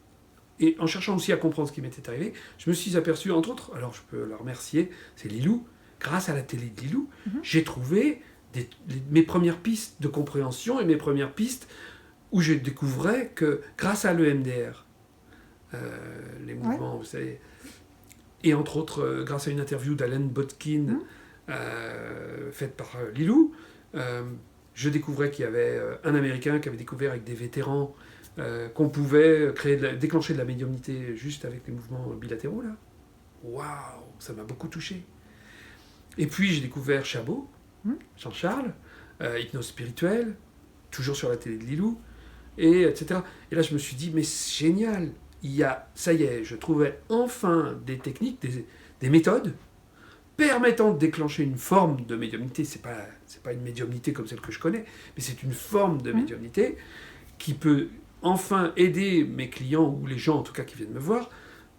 Et en cherchant aussi à comprendre ce qui m'était arrivé, je me suis aperçu, entre autres, alors je peux la remercier, c'est Lilou, grâce à la télé de Lilou, j'ai trouvé mes premières pistes de compréhension et mes premières pistes où je découvrais que, grâce à l'EMDR, les mouvements, vous savez, et entre autres, grâce à une interview d'Alan Botkin, faite par Lilou, je découvrais qu'il y avait un Américain qui avait découvert avec des vétérans qu'on pouvait déclencher de la médiumnité juste avec les mouvements bilatéraux, là. Waouh, ça m'a beaucoup touché. Et puis j'ai découvert Chabot, Jean-Charles, hypnose spirituelle, toujours sur la télé de Lilou, et etc. Et là je me suis dit, mais c'est génial, ça y est, je trouvais enfin des techniques, des méthodes permettant de déclencher une forme de médiumnité. C'est pas une médiumnité comme celle que je connais, mais c'est une forme de médiumnité qui peut enfin aider mes clients, ou les gens en tout cas qui viennent me voir,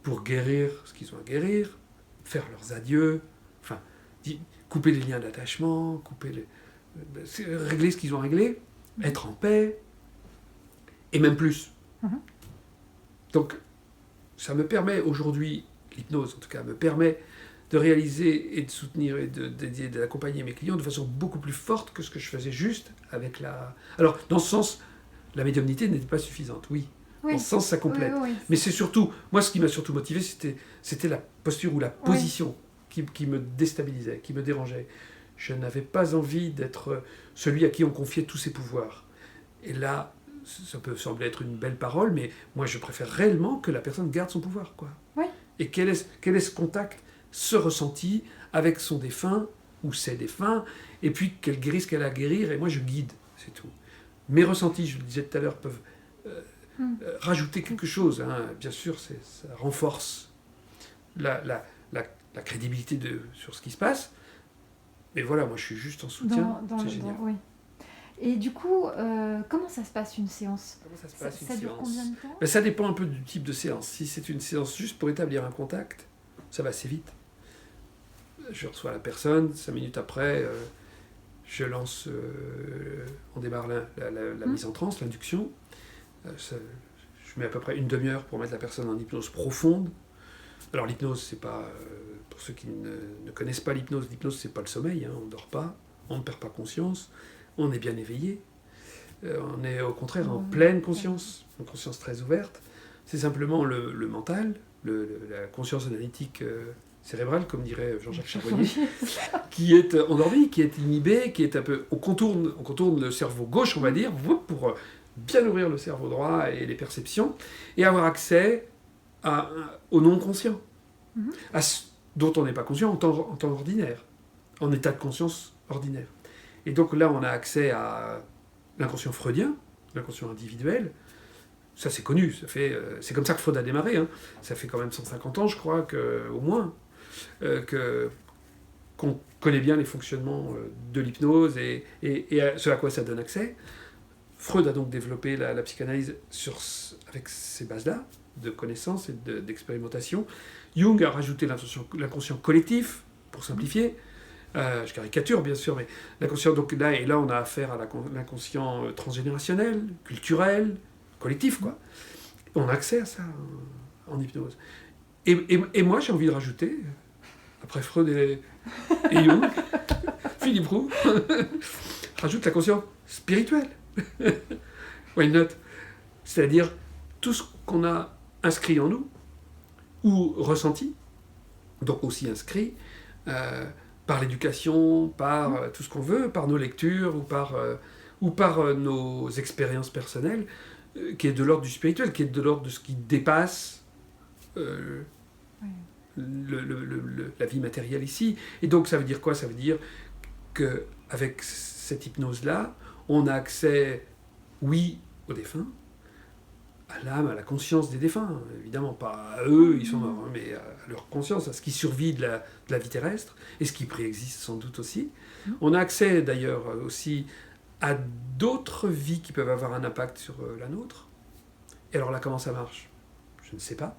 pour guérir ce qu'ils ont à guérir, faire leurs adieux, enfin, couper les liens d'attachement, régler ce qu'ils ont réglé, être en paix, et même plus. Donc, ça me permet aujourd'hui, l'hypnose en tout cas, me permet de réaliser et de soutenir et d'accompagner mes clients de façon beaucoup plus forte que ce que je faisais juste avec la... Alors, dans ce sens, la médiumnité n'était pas suffisante, oui. Dans ce sens, ça complète. Mais c'est surtout... Moi, ce qui m'a surtout motivé, c'était la posture ou la position qui me déstabilisait, qui me dérangeait. Je n'avais pas envie d'être celui à qui on confiait tous ses pouvoirs. Et là, ça peut sembler être une belle parole, mais moi, je préfère réellement que la personne garde son pouvoir, quoi. Et quel est ce contact, ce ressenti avec son défunt ou ses défunts, et puis qu'elle guérisse ce qu'elle a à guérir, et moi je guide, c'est tout. Mes ressentis, je le disais tout à l'heure, peuvent rajouter quelque chose, bien sûr, ça renforce la crédibilité sur ce qui se passe, mais voilà, moi je suis juste en soutien, c'est génial. Et du coup, comment ça se passe une séance ? Ça dure combien de temps ? Ça dépend un peu du type de séance. Si c'est une séance juste pour établir un contact, ça va assez vite. Je reçois la personne, 5 minutes après, je lance, on démarre la mise en transe, l'induction. Je mets à peu près une demi-heure pour mettre la personne en hypnose profonde. Alors l'hypnose, c'est pas, pour ceux qui ne connaissent pas l'hypnose c'est pas le sommeil, on ne dort pas, on ne perd pas conscience, on est bien éveillé, on est au contraire en pleine conscience, une conscience très ouverte. C'est simplement le mental, la conscience analytique cérébrale, comme dirait Jean-Jacques Charbonnier, qui est endormi, qui est inhibé, qui est un peu... On contourne le cerveau gauche, on va dire, pour bien ouvrir le cerveau droit et les perceptions, et avoir accès au non-conscient, dont on n'est pas conscient en temps ordinaire. en état de conscience ordinaire. Et donc là, on a accès à l'inconscient freudien, l'inconscient individuel. Ça, c'est connu. C'est comme ça que Freud a démarré. Hein. Ça fait quand même 150 ans, je crois, au moins, qu'on connaît bien les fonctionnements de l'hypnose et ce à quoi ça donne accès. Freud a donc développé la psychanalyse avec ces bases-là, de connaissances et d'expérimentation. Jung a rajouté l'inconscient collectif, pour simplifier. Je caricature, bien sûr, mais l'inconscient, donc là, on a affaire à l'inconscient transgénérationnel, culturel, collectif, quoi. On a accès à ça en hypnose. Et moi, j'ai envie de rajouter, après Freud et Jung, Philippe Roux, rajoute la conscience spirituelle. Why not? C'est-à-dire tout ce qu'on a inscrit en nous, ou ressenti, donc aussi inscrit, par l'éducation, par tout ce qu'on veut, par nos lectures, ou par nos expériences personnelles, qui est de l'ordre du spirituel, qui est de l'ordre de ce qui dépasse la vie matérielle ici. Et donc ça veut dire quoi? Ça veut dire qu'avec cette hypnose-là, on a accès, oui, aux défunts, à l'âme, à la conscience des défunts, évidemment, pas à eux, ils sont morts, hein, mais à leur conscience, à ce qui survit de la vie terrestre, et ce qui préexiste sans doute aussi. On a accès d'ailleurs aussi à d'autres vies qui peuvent avoir un impact sur la nôtre. Et alors là, comment ça marche? Je ne sais pas.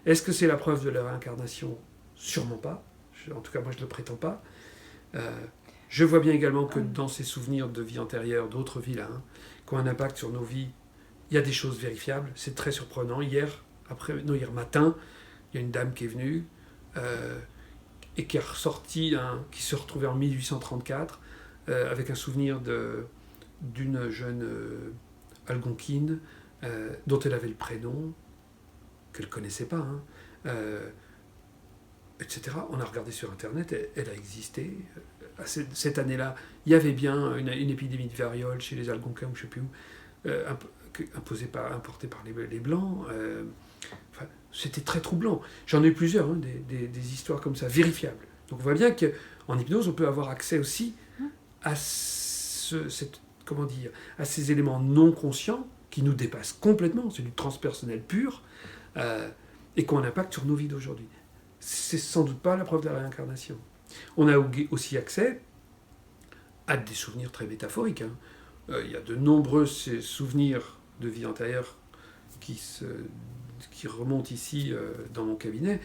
Est-ce que c'est la preuve de la réincarnation? Sûrement pas. En tout cas, moi, je ne le prétends pas. Je vois bien également que dans ces souvenirs de vie antérieure, d'autres vies là, qui ont un impact sur nos vies, il y a des choses vérifiables. C'est très surprenant. Hier matin, il y a une dame qui est venue et qui est ressortie, qui se retrouvait en 1834 avec un souvenir d'une jeune algonquine dont elle avait le prénom, qu'elle ne connaissait pas, etc. On a regardé sur Internet, elle a existé. Cette année-là, il y avait bien une épidémie de variole chez les Algonquins, ou je ne sais plus où, importée par les Blancs. C'était très troublant. J'en ai eu plusieurs, des histoires comme ça, vérifiables. Donc on voit bien qu'en hypnose, on peut avoir accès aussi à à ces éléments non conscients qui nous dépassent complètement, c'est du transpersonnel pur, et qui ont un impact sur nos vies d'aujourd'hui. C'est sans doute pas la preuve de la réincarnation. On a aussi accès à des souvenirs très métaphoriques. Il y a de nombreux souvenirs de vie antérieure qui remontent ici dans mon cabinet,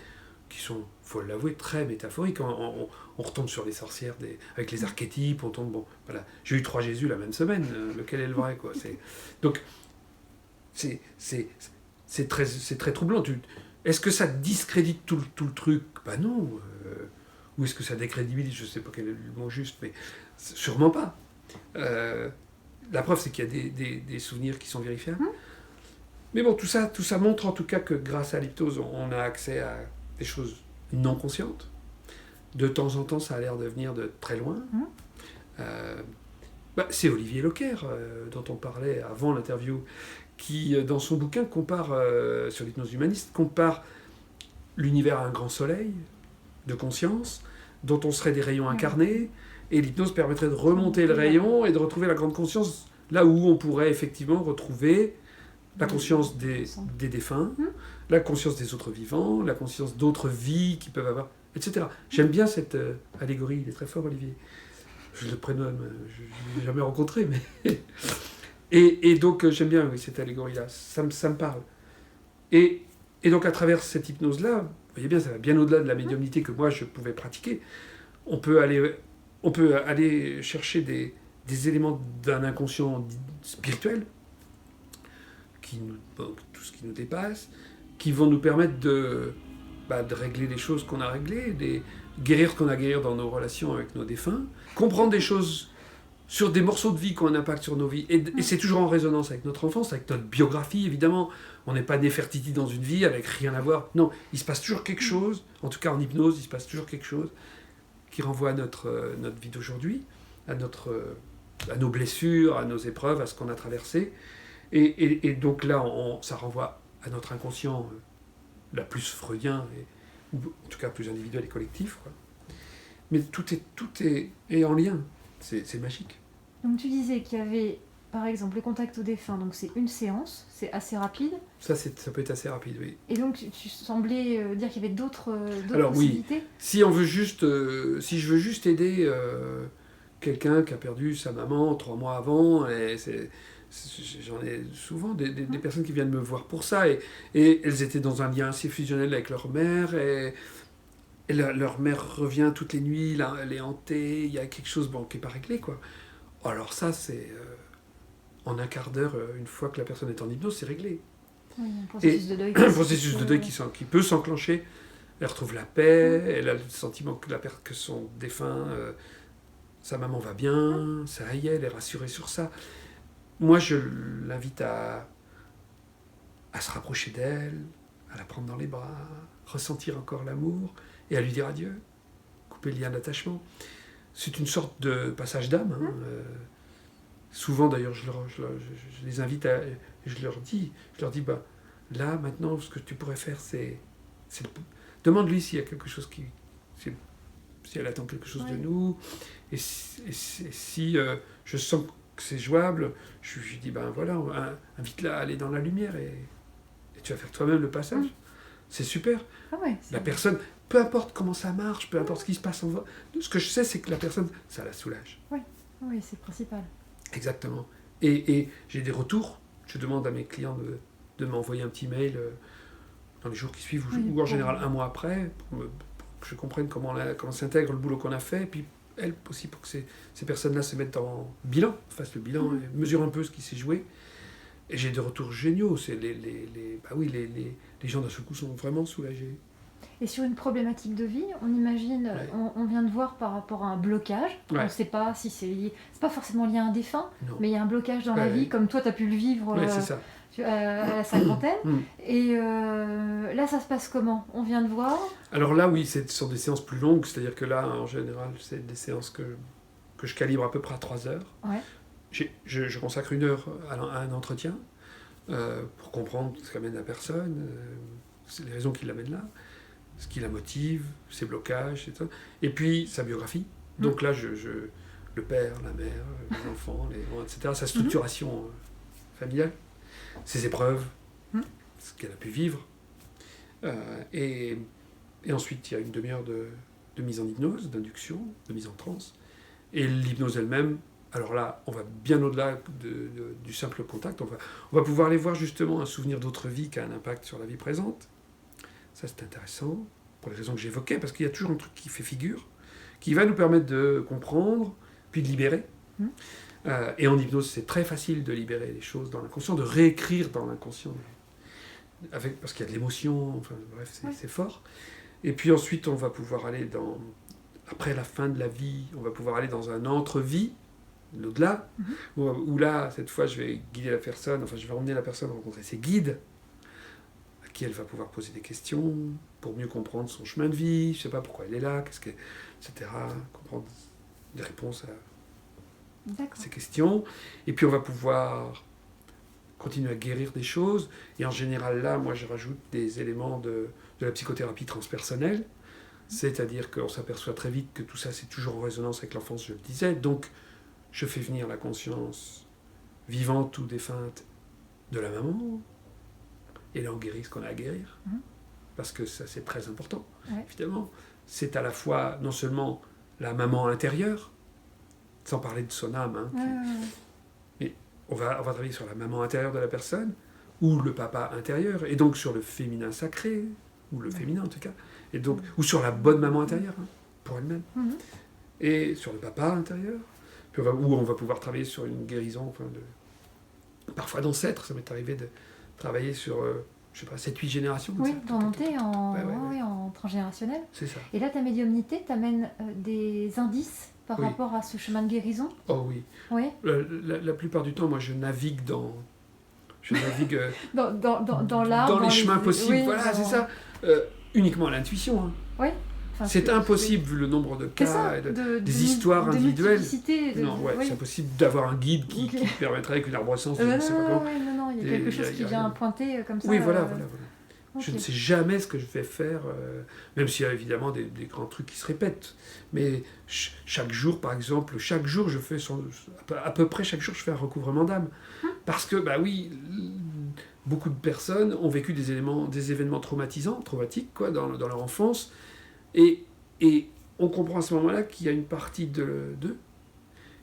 qui sont, il faut l'avouer, très métaphoriques. On retombe sur les sorcières avec les archétypes, on tombe... Bon, voilà. J'ai eu 3 Jésus la même semaine, lequel est le vrai, quoi. Donc, c'est très troublant. Est-ce que ça discrédite tout le truc? Ben non. Ou est-ce que ça décrédibilise? Je ne sais pas quel est le mot juste, mais sûrement pas. La preuve, c'est qu'il y a des souvenirs qui sont vérifiables. Mais bon, tout ça montre en tout cas que grâce à l'hypnose, on a accès à des choses non conscientes. De temps en temps, ça a l'air de venir de très loin. C'est Olivier Locker, dont on parlait avant l'interview, qui, dans son bouquin, sur l'hypnose humaniste, compare l'univers à un grand soleil de conscience, dont on serait des rayons incarnés, et l'hypnose permettrait de remonter le rayon et de retrouver la grande conscience, là où on pourrait effectivement retrouver la conscience des défunts, la conscience des autres vivants, la conscience d'autres vies qui peuvent avoir, etc. J'aime bien cette allégorie, il est très fort, Olivier. Je le prénomme, je ne l'ai jamais rencontré, mais... et donc, j'aime bien cette allégorie-là, ça me parle. Et donc, à travers cette hypnose-là, vous voyez bien, ça va bien au-delà de la médiumnité que moi, je pouvais pratiquer. On peut aller chercher des éléments d'un inconscient spirituel, tout ce qui nous dépasse, qui vont nous permettre de régler les choses qu'on a réglées, de guérir ce qu'on a guéri dans nos relations avec nos défunts, comprendre des choses sur des morceaux de vie qui ont un impact sur nos vies, et c'est toujours en résonance avec notre enfance, avec notre biographie, évidemment. On n'est pas Néfertiti dans une vie avec rien à voir. Non, il se passe toujours quelque chose, en tout cas en hypnose, il se passe toujours quelque chose qui renvoie à notre vie d'aujourd'hui, à nos blessures, à nos épreuves, à ce qu'on a traversé. Et donc là, ça renvoie à notre inconscient la plus freudien, ou en tout cas plus individuel et collectif, quoi. Mais tout est en lien. C'est magique. Donc tu disais qu'il y avait, par exemple, le contact au défunt, donc c'est une séance, c'est assez rapide. Ça peut être assez rapide, oui. Et donc tu semblais dire qu'il y avait d'autres Alors possibilités. oui, si je veux juste aider quelqu'un qui a perdu sa maman 3 mois avant, et j'en ai souvent des personnes qui viennent me voir pour ça, et elles étaient dans un lien assez fusionnel avec leur mère, et leur mère revient toutes les nuits, là, elle est hantée, il y a quelque chose qui n'est pas réglé, quoi. Alors ça, c'est en un quart d'heure, une fois que la personne est en hypnose, c'est réglé. Oui, un processus de deuil. Un processus de deuil qui peut s'enclencher. Elle retrouve la paix, elle a le sentiment que son défunt, sa maman va bien, ça y est, elle est rassurée sur ça. Moi, je l'invite à se rapprocher d'elle, à la prendre dans les bras, ressentir encore l'amour, et à lui dire adieu, couper le lien d'attachement. C'est une sorte de passage d'âme. Souvent, d'ailleurs, je les invite je leur dis, là, maintenant, ce que tu pourrais faire, c'est demande-lui s'il y a quelque chose si elle attend quelque chose de nous, et si je sens que c'est jouable, je lui dis, voilà, invite-la à aller dans la lumière, et tu vas faire toi-même le passage. C'est super. La personne, peu importe comment ça marche, peu importe ce qui se passe, ce que je sais, c'est que la personne, ça la soulage. Oui, c'est le principal. Exactement. Et j'ai des retours. Je demande à mes clients de m'envoyer un petit mail dans les jours qui suivent, ou en général un mois après, pour que je comprenne comment s'intègre le boulot qu'on a fait, et puis elle aussi pour que ces personnes-là se mettent en bilan, fassent le bilan, et mesurent un peu ce qui s'est joué. Et j'ai des retours géniaux. C'est les gens d'un seul coup sont vraiment soulagés. Et sur une problématique de vie, on imagine, on vient de voir par rapport à un blocage, on ne sait pas si c'est lié, c'est pas forcément lié à un défunt, mais il y a un blocage dans la vie, comme toi tu as pu le vivre c'est ça. À la cinquantaine. Et là, ça se passe comment? On vient de voir. Alors là, oui, c'est sur des séances plus longues, c'est-à-dire que là, en général, c'est des séances que je calibre à peu près à 3 heures. Je consacre 1 heure à un entretien pour comprendre ce qu'amène la personne, les raisons qui l'amènent là, ce qui la motive, ses blocages, etc. Et puis sa biographie. Donc là, le père, la mère, les enfants, etc., sa structuration familiale, ses épreuves, ce qu'elle a pu vivre. Et ensuite, il y a une demi-heure de mise en hypnose, d'induction, de mise en transe. Et l'hypnose elle-même, alors là, on va bien au-delà du simple contact. On va pouvoir aller voir justement un souvenir d'autre vie qui a un impact sur la vie présente. Ça, c'est intéressant, pour les raisons que j'évoquais, parce qu'il y a toujours un truc qui fait figure, qui va nous permettre de comprendre, puis de libérer. Et en hypnose, c'est très facile de libérer les choses dans l'inconscient, de réécrire dans l'inconscient, parce qu'il y a de l'émotion, enfin bref, c'est fort. Et puis ensuite, on va pouvoir aller après la fin de la vie, on va pouvoir aller dans un entre-vie, l'au-delà, où là, cette fois, je vais guider la personne, je vais emmener la personne à rencontrer ses guides, à qui elle va pouvoir poser des questions, pour mieux comprendre son chemin de vie, je sais pas pourquoi elle est là, etc., comprendre des réponses à ces questions. Et puis on va pouvoir continuer à guérir des choses, et en général là, moi je rajoute des éléments de la psychothérapie transpersonnelle, c'est-à-dire qu'on s'aperçoit très vite que tout ça c'est toujours en résonance avec l'enfance, je le disais, donc je fais venir la conscience vivante ou défunte de la maman, et là on guérit ce qu'on a à guérir, parce que ça c'est très important, évidemment. C'est à la fois non seulement la maman intérieure, sans parler de son âme, mais on va travailler sur la maman intérieure de la personne, ou le papa intérieur, et donc sur le féminin sacré, ou le féminin en tout cas, et donc, ou sur la bonne maman intérieure, pour elle-même, et sur le papa intérieur, puis où on va pouvoir travailler sur une guérison, parfois d'ancêtres. Ça m'est arrivé de travailler sur, 7-8 générations. Oui, d'en monter en transgénérationnel. C'est ça. Et là, ta médiumnité t'amène des indices par rapport à ce chemin de guérison? Oh oui. La plupart du temps, moi, je navigue dans l'art, dans les chemins possibles. C'est ça. Uniquement à l'intuition. C'est impossible, vu le nombre de cas, des histoires individuelles. C'est impossible d'avoir un guide qui permettrait qu'une arborescence, je ne sais pas comment. Il y a quelque chose qui vient pointer comme ça. Oui, voilà. Je ne sais jamais ce que je vais faire, même s'il y a évidemment des grands trucs qui se répètent. Mais chaque jour, par exemple, je fais à peu près chaque jour, je fais un recouvrement d'âme. Parce que, bah oui, beaucoup de personnes ont vécu des événements traumatiques, quoi, dans leur enfance. Et on comprend à ce moment-là qu'il y a une partie d'eux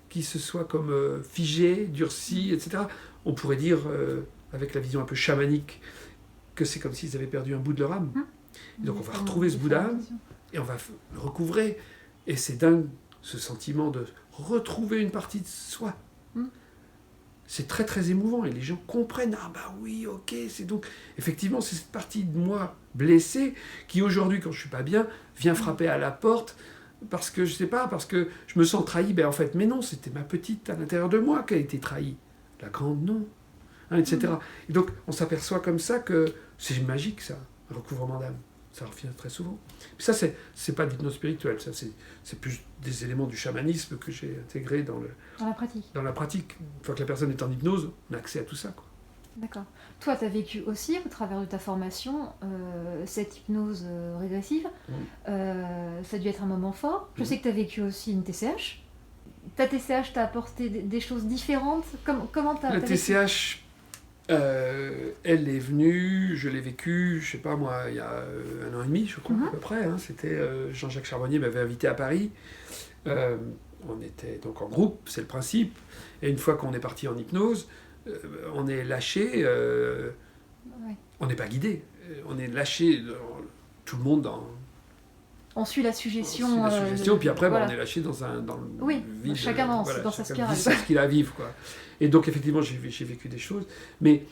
qui se soit comme figée, durcie, etc. On pourrait dire, avec la vision un peu chamanique, que c'est comme s'ils avaient perdu un bout de leur âme. Et donc on va retrouver ce bout d'âme et on va le recouvrer. Et c'est dingue, ce sentiment de retrouver une partie de soi. C'est très très émouvant et les gens comprennent. Ah bah oui, ok, c'est donc... Effectivement, c'est cette partie de moi blessée qui aujourd'hui, quand je suis pas bien, vient frapper à la porte parce que, je sais pas, parce que je me sens trahi. Ben en fait, mais non, c'était ma petite à l'intérieur de moi qui a été trahie. La grande, non. Etc. Et donc, on s'aperçoit comme ça que c'est magique, ça, un recouvrement d'âme. Ça revient très souvent. Mais ça, c'est pas de l'hypnose spirituelle, ça, c'est plus des éléments du chamanisme que j'ai intégrés dans la pratique. Dans la pratique. Une fois que la personne est en hypnose, on a accès à tout ça, quoi. D'accord. Toi, tu as vécu aussi, au travers de ta formation, cette hypnose régressive. Ça a dû être un moment fort. Je sais que tu as vécu aussi une TCH. Ta TCH t'a apporté des choses différentes. Comment t'as... La TCH... elle est venue, je l'ai vécue, je sais pas moi, il y a 1 an et demi, je crois, à peu près. C'était Jean-Jacques Charbonnier m'avait invité à Paris. On était donc en groupe, c'est le principe. Et une fois qu'on est parti en hypnose, on est lâché. On n'est pas guidé. On est lâché, tout le monde dans... On suit la suggestion. Puis après, voilà. On est lâché dans le vide. Chacun dans sa spirale. C'est ce qu'il a à vivre, quoi. Et donc, effectivement, j'ai vécu des choses. Mais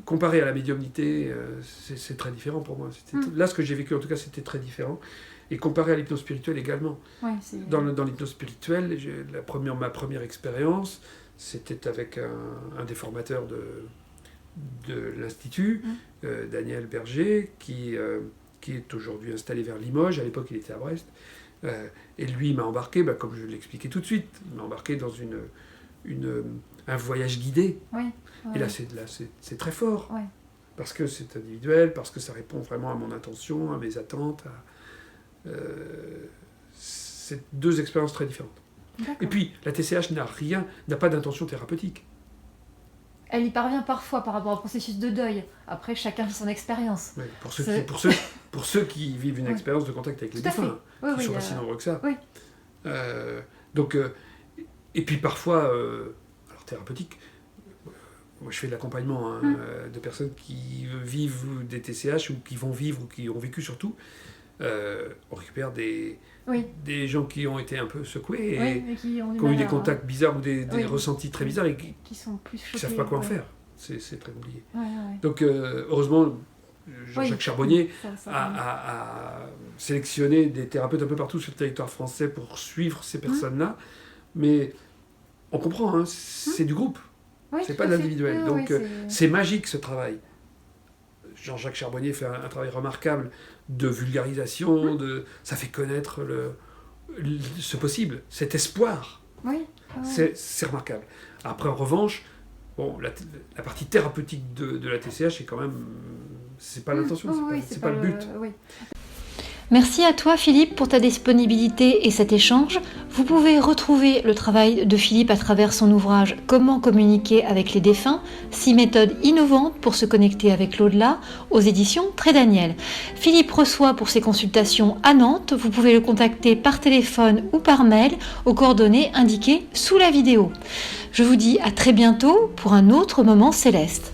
comparé à la médiumnité, c'est très différent pour moi. Là, ce que j'ai vécu, en tout cas, c'était très différent. Et comparé à l'hypnose spirituelle également. Ouais, dans l'hypnose spirituelle, ma première expérience, c'était avec un des formateurs de l'Institut, Daniel Berger, qui est aujourd'hui installé vers Limoges. À l'époque, il était à Brest. Et lui, il m'a embarqué, comme je l'expliquais tout de suite, il m'a embarqué dans un voyage guidé. Et là, c'est très fort. Parce que c'est individuel, parce que ça répond vraiment à mon intention, à mes attentes. C'est 2 expériences très différentes. D'accord. Et puis, la TCH n'a pas d'intention thérapeutique. Elle y parvient parfois par rapport au processus de deuil. Après, chacun vit son expérience. Ouais, pour ceux qui vivent une expérience de contact avec les défunts, qui ne sont pas si nombreux que ça. Et puis parfois, alors thérapeutique, moi je fais de l'accompagnement de personnes qui vivent des TCH ou qui vont vivre ou qui ont vécu surtout. On récupère des gens qui ont été un peu secoués et qui ont eu des contacts bizarres ou des ressentis très bizarres et qui sont plus choqués, qui savent pas quoi en faire. C'est très compliqué. Ouais. Donc heureusement, Jean-Jacques Charbonnier a sélectionné des thérapeutes un peu partout sur le territoire français pour suivre ces personnes-là. Mais on comprend, c'est du groupe. C'est pas de l'individuel. Donc c'est magique ce travail. Jean-Jacques Charbonnier fait un travail remarquable de vulgarisation, ça fait connaître ce possible, cet espoir. C'est remarquable. Après, en revanche, la partie thérapeutique de la TCH est quand même... C'est pas l'intention, c'est pas le but. Merci à toi Philippe pour ta disponibilité et cet échange. Vous pouvez retrouver le travail de Philippe à travers son ouvrage Comment communiquer avec les défunts, 6 méthodes innovantes pour se connecter avec l'au-delà, aux éditions Très Daniel. Philippe reçoit pour ses consultations à Nantes. Vous pouvez le contacter par téléphone ou par mail aux coordonnées indiquées sous la vidéo. Je vous dis à très bientôt pour un autre moment céleste.